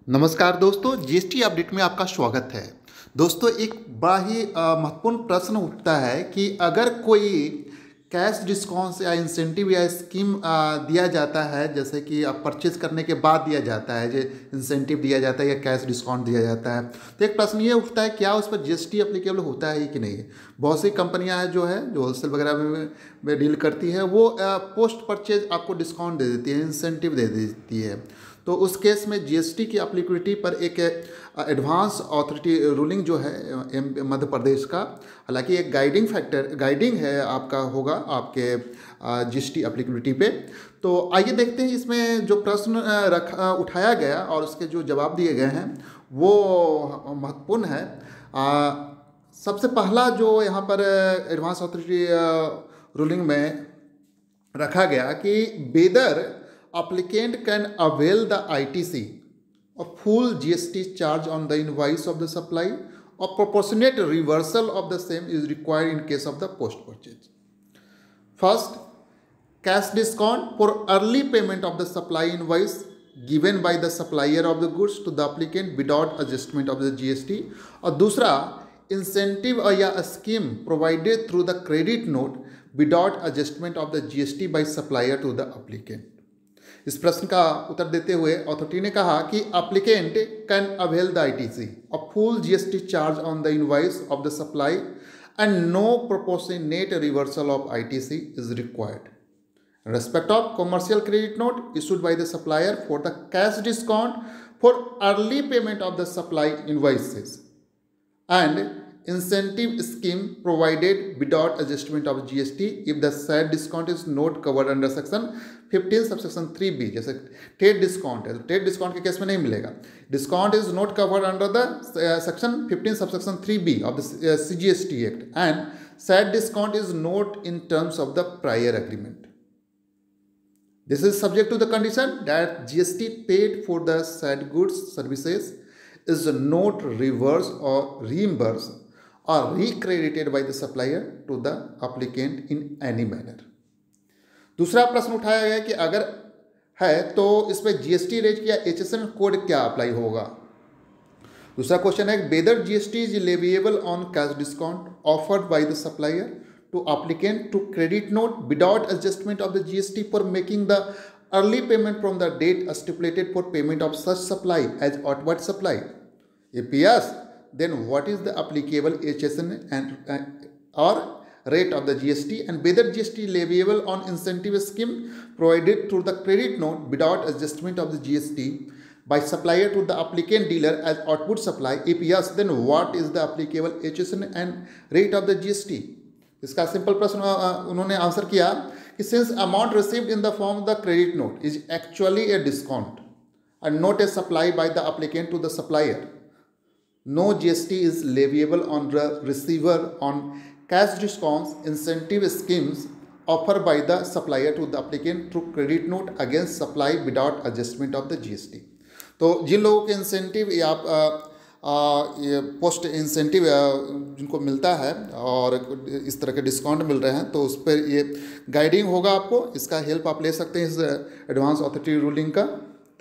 नमस्कार दोस्तों, GST update में आपका स्वागत है। दोस्तों, एक बड़ा ही महत्वपूर्ण प्रश्न उठता है कि अगर कोई कैश डिस्काउंट या इंसेंटिव या स्कीम दिया जाता है, जैसे कि आप परचेज करने के बाद दिया जाता है, जो इंसेंटिव दिया जाता है या कैश डिस्काउंट दिया जाता है, तो एक प्रश्न ये उठता है क्या उस पर जीएसटी एप्लीकेबल होता है कि नहीं। बहुत सी कंपनियां हैं जो होलसेल वगैरह में डील करती है, वो पोस्ट परचेज आपको डिस्काउंट दे देती है, इंसेंटिव दे देती है। तो उस केस में जीएसटी की एप्लीकेबिलिटी पर एक एडवांस अथॉरिटी रूलिंग जो है मध्य प्रदेश का, हालांकि एक गाइडिंग है आपका होगा आपके जीएसटी एप्लीकेबिलिटी पे। तो आइए देखते हैं इसमें जो प्रश्न उठाया गया और उसके जो जवाब दिए गए हैं वो महत्वपूर्ण है। सबसे पहला जो यहाँ पर एडवांस अथॉरिटी रूलिंग में रखा गया कि weather applicant can avail the ITC or full GST charge on the invoice of the supply or proportionate reversal of the same is required in case of the post purchase. First, cash discount for early payment of the supply invoice given by the supplier of the goods to the applicant without adjustment of the GST, और दूसरा incentive या scheme provided through the credit note without adjustment of the GST by supplier to the applicant। इस प्रश्न का उत्तर देते हुए authority ने कहा कि applicant can avail the ITC a full GST charge on the invoice of the supply and no proportionate reversal of ITC is required in respect of commercial credit note issued by the supplier for the cash discount for early payment of the supply invoices and incentive scheme provided without adjustment of GST if the said discount is not covered under section 15 subsection 3B। जैसे trade discount है, trade discount के case में नहीं मिलेगा। Discount is not covered under the section 15 subsection 3B of the CGST Act and said discount is not in terms of the prior agreement। This is subject to the condition that GST paid for the said goods services is not reversed or reimbursed or recredited by the supplier to the applicant in any manner। दूसरा प्रश्न उठाया गया कि अगर है तो इसमें GST rate या एचएसएन कोड क्या अप्लाई होगा। दूसरा क्वेश्चन है whether GST is leviable on cash discount offered by the supplier to applicant to credit note without adjustment of the GST for making the early payment from the date stipulated for payment of such supply as outward supply. If yes, then what is the applicable HSN and or rate of the GST, and whether GST leviable on incentive scheme provided through the credit note without adjustment of the GST by supplier to the applicant dealer as output supply। If yes, then what is the applicable HSN and rate of the GST। इसका simple प्रश्न उन्होंने answer किया कि since amount received in the form of the credit note is actually a discount and not a supply by the applicant to the supplier, no GST is leviable on the receiver on cash discounts incentive schemes offered by the supplier to the applicant through credit note against supply without adjustment of the GST। तो जिन लोगों के incentive या ये post incentive जिनको मिलता है और इस तरह के डिस्काउंट मिल रहे हैं, तो उस पर ये गाइडिंग होगा, आपको इसका हेल्प आप ले सकते हैं इस एडवांस अथॉरिटी रूलिंग का।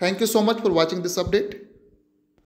Thank you so much for watching this update.